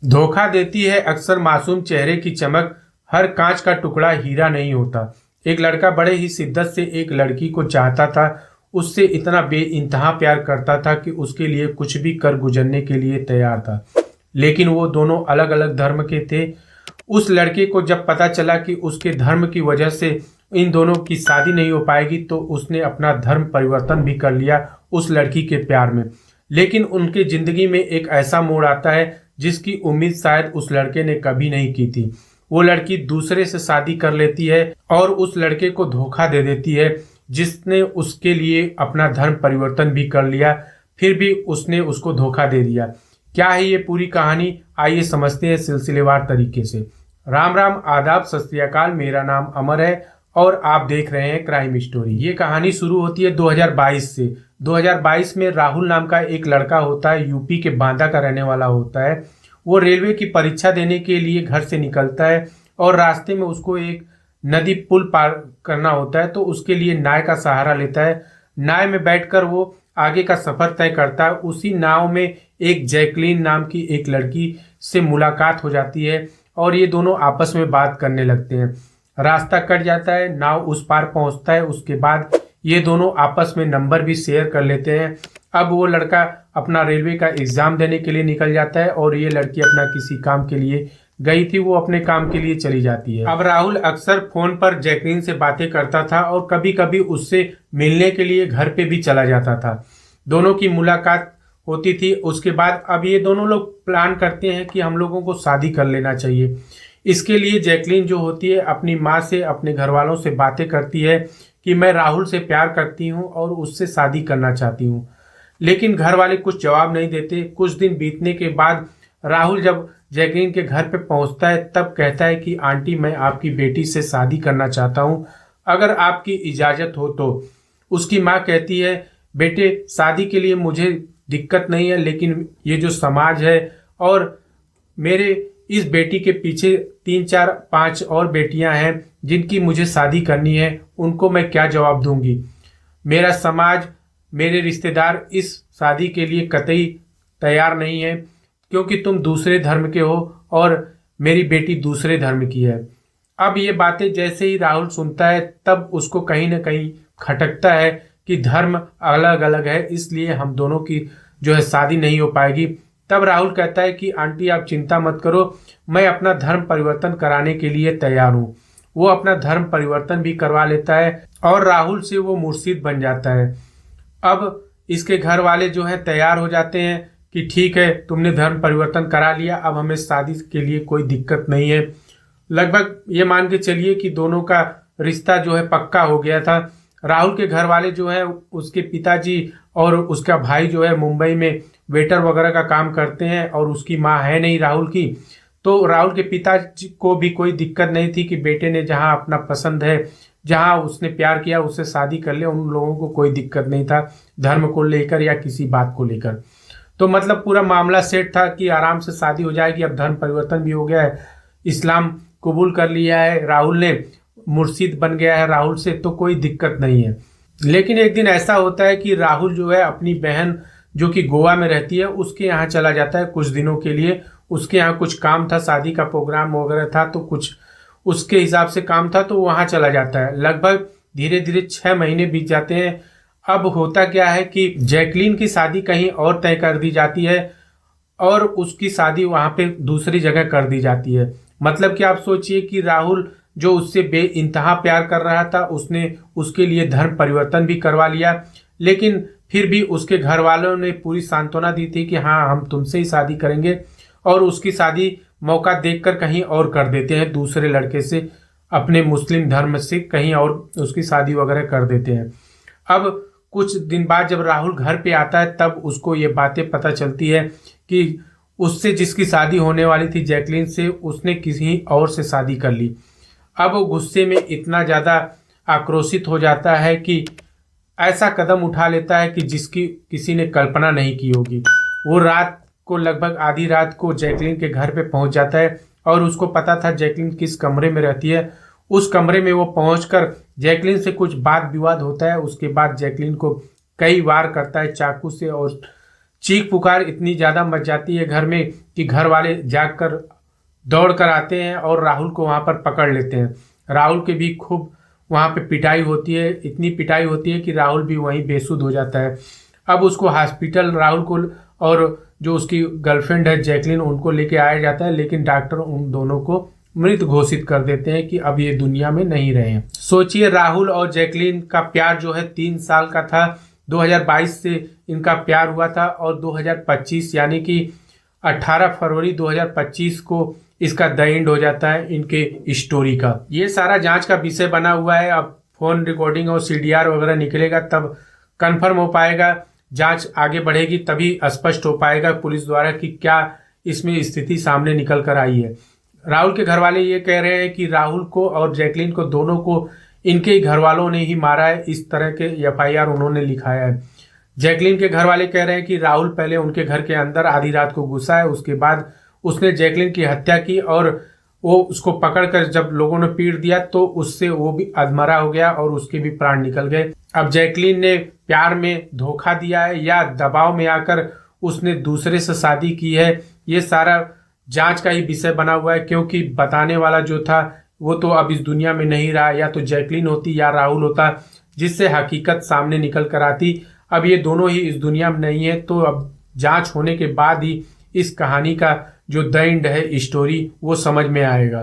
धोखा देती है अक्सर मासूम चेहरे की चमक। हर कांच का टुकड़ा हीरा नहीं होता। एक लड़का बड़े ही शिद्दत से एक लड़की को चाहता था। उससे इतना बेइंतहा प्यार करता था कि उसके लिए कुछ भी कर गुजरने के लिए तैयार था। लेकिन वो दोनों अलग अलग धर्म के थे। उस लड़के को जब पता चला कि उसके धर्म की वजह से इन दोनों की शादी नहीं हो पाएगी, तो उसने अपना धर्म परिवर्तन भी कर लिया उस लड़की के प्यार में। लेकिन उनकी जिंदगी में एक ऐसा मोड़ आता है जिसकी उम्मीद शायद उस लड़के ने कभी नहीं की थी। वो लड़की दूसरे से शादी कर लेती है और उस लड़के को धोखा दे देती है, जिसने उसके लिए अपना धर्म परिवर्तन भी कर लिया। फिर भी उसने उसको धोखा दे दिया। क्या है ये पूरी कहानी, आइए समझते हैं सिलसिलेवार तरीके से। राम राम, आदाब, सत श्री अकाल। मेरा नाम अमर है और आप देख रहे हैं क्राइम स्टोरी। ये कहानी शुरू होती है 2022 से। 2022 में राहुल नाम का एक लड़का होता है, यूपी के बांदा का रहने वाला होता है। वो रेलवे की परीक्षा देने के लिए घर से निकलता है और रास्ते में उसको एक नदी पुल पार करना होता है, तो उसके लिए नाव का सहारा लेता है। नाव में बैठकर वो आगे का सफर तय करता है। उसी नाव में एक जैकलीन नाम की एक लड़की से मुलाकात हो जाती है और ये दोनों आपस में बात करने लगते हैं। रास्ता कट जाता है, नाव उस पार पहुंचता है। उसके बाद ये दोनों आपस में नंबर भी शेयर कर लेते हैं। अब वो लड़का अपना रेलवे का एग्जाम देने के लिए निकल जाता है और ये लड़की अपना किसी काम के लिए गई थी, वो अपने काम के लिए चली जाती है। अब राहुल अक्सर फोन पर जैकलीन से बातें करता था और कभी कभी उससे मिलने के लिए घर पे भी चला जाता था। दोनों की मुलाकात होती थी। उसके बाद अब ये दोनों लोग प्लान करते हैं कि हम लोगों को शादी कर लेना चाहिए। इसके लिए जैकलीन जो होती है अपनी माँ से, अपने घर वालों से बातें करती है कि मैं राहुल से प्यार करती हूँ और उससे शादी करना चाहती हूँ। लेकिन घर वाले कुछ जवाब नहीं देते। कुछ दिन बीतने के बाद राहुल जब जैकलीन के घर पे पहुंचता है, तब कहता है कि आंटी, मैं आपकी बेटी से शादी करना चाहता हूँ, अगर आपकी इजाजत हो तो। उसकी माँ कहती है, बेटे, शादी के लिए मुझे दिक्कत नहीं है, लेकिन ये जो समाज है और मेरे इस बेटी के पीछे 3 4 5 और बेटियां हैं जिनकी मुझे शादी करनी है, उनको मैं क्या जवाब दूंगी। मेरा समाज, मेरे रिश्तेदार इस शादी के लिए कतई तैयार नहीं है, क्योंकि तुम दूसरे धर्म के हो और मेरी बेटी दूसरे धर्म की है। अब ये बातें जैसे ही राहुल सुनता है, तब उसको कहीं ना कहीं खटकता है कि धर्म अलग अलग है, इसलिए हम दोनों की जो है शादी नहीं हो पाएगी। तब राहुल कहता है कि आंटी, आप चिंता मत करो, मैं अपना धर्म परिवर्तन कराने के लिए तैयार हूँ। वो अपना धर्म परिवर्तन भी करवा लेता है और राहुल से वो मुर्शिद बन जाता है। अब इसके घर वाले जो है तैयार हो जाते हैं कि ठीक है, तुमने धर्म परिवर्तन करा लिया, अब हमें शादी के लिए कोई दिक्कत नहीं है। लगभग ये मान के चलिए कि दोनों का रिश्ता जो है पक्का हो गया था। राहुल के घर वाले जो है, उसके पिताजी और उसका भाई जो है मुंबई में वेटर वगैरह का काम करते हैं और उसकी माँ है नहीं राहुल की। तो राहुल के पिताजी को भी कोई दिक्कत नहीं थी कि बेटे ने जहाँ अपना पसंद है, जहाँ उसने प्यार किया, उससे शादी कर ले। उन लोगों को कोई दिक्कत नहीं था धर्म को लेकर या किसी बात को लेकर। तो मतलब पूरा मामला सेट था कि आराम से शादी हो जाएगी। अब धर्म परिवर्तन भी हो गया है, इस्लाम कबूल कर लिया है राहुल ने, मुर्शिद बन गया है राहुल से, तो कोई दिक्कत नहीं है। लेकिन एक दिन ऐसा होता है कि राहुल जो है अपनी बहन जो कि गोवा में रहती है, उसके यहाँ चला जाता है कुछ दिनों के लिए। उसके यहाँ कुछ काम था, शादी का प्रोग्राम वगैरह था, तो कुछ उसके हिसाब से काम था, तो वहाँ चला जाता है। लगभग धीरे धीरे 6 महीने बीत जाते हैं। अब होता क्या है कि जैकलीन की शादी कहीं और तय कर दी जाती है और उसकी शादी वहाँ पे दूसरी जगह कर दी जाती है। मतलब कि आप सोचिए कि राहुल जो उससे बेइंतहा प्यार कर रहा था, उसने उसके लिए धर्म परिवर्तन भी करवा लिया। लेकिन फिर भी उसके घर वालों ने पूरी सांत्वना दी थी कि हाँ, हम तुमसे ही शादी करेंगे, और उसकी शादी मौका देखकर कहीं और कर देते हैं, दूसरे लड़के से, अपने मुस्लिम धर्म से कहीं और उसकी शादी वगैरह कर देते हैं। अब कुछ दिन बाद जब राहुल घर पे आता है, तब उसको ये बातें पता चलती है कि उससे जिसकी शादी होने वाली थी जैकलीन से, उसने किसी और से शादी कर ली। अब वो गुस्से में इतना ज़्यादा आक्रोशित हो जाता है कि ऐसा कदम उठा लेता है कि जिसकी किसी ने कल्पना नहीं की होगी। वो रात को, लगभग आधी रात को जैकलीन के घर पे पहुंच जाता है और उसको पता था जैकलीन किस कमरे में रहती है। उस कमरे में वो पहुंचकर जैकलीन से कुछ बात विवाद होता है। उसके बाद जैकलीन को कई वार करता है चाकू से और चीख पुकार इतनी ज़्यादा मच जाती है घर में कि घर वाले जाग कर दौड़ कर आते हैं और राहुल को वहाँ पर पकड़ लेते हैं। राहुल की भी खूब वहाँ पे पिटाई होती है, इतनी पिटाई होती है कि राहुल भी वहीं बेसुध हो जाता है। अब उसको हॉस्पिटल राहुल को और जो उसकी गर्लफ्रेंड है जैकलीन उनको लेके आया जाता है, लेकिन डॉक्टर उन दोनों को मृत घोषित कर देते हैं कि अब ये दुनिया में नहीं रहे। सोचिए, राहुल और जैकलीन का प्यार जो है 3 साल का था। 2022 से इनका प्यार हुआ था और 2025 यानी कि 18 फरवरी 2025 को इसका द एंड हो जाता है इनके स्टोरी का। ये सारा जांच का विषय बना हुआ है। अब फोन रिकॉर्डिंग और सीडीआर वगैरह निकलेगा तब कंफर्म हो पाएगा, जांच आगे बढ़ेगी तभी स्पष्ट हो पाएगा पुलिस द्वारा कि क्या इसमें स्थिति सामने निकल कर आई है। राहुल के घर वाले ये कह रहे हैं कि राहुल को और जैकलीन को दोनों को इनके ही घर वालों ने ही मारा है, इस तरह के एफआईआर उन्होंने लिखाया है। जैकलीन के घर वाले कह रहे हैं कि राहुल पहले उनके घर के अंदर आधी रात को घुसा है, उसके बाद उसने जैकलीन की हत्या की और वो उसको पकड़कर जब लोगों ने पीट दिया तो उससे वो भी अधमरा हो गया और उसके भी प्राण निकल गए। अब जैकलीन ने प्यार में धोखा दिया है या दबाव में आकर उसने दूसरे से शादी की है, ये सारा जांच का ही विषय बना हुआ है। क्योंकि बताने वाला जो था वो तो अब इस दुनिया में नहीं रहा, या तो जैकलीन होती या राहुल होता जिससे हकीकत सामने निकल कर आती। अब ये दोनों ही इस दुनिया में नहीं है, तो अब जांच होने के बाद ही इस कहानी का जो द एंड है स्टोरी वो समझ में आएगा।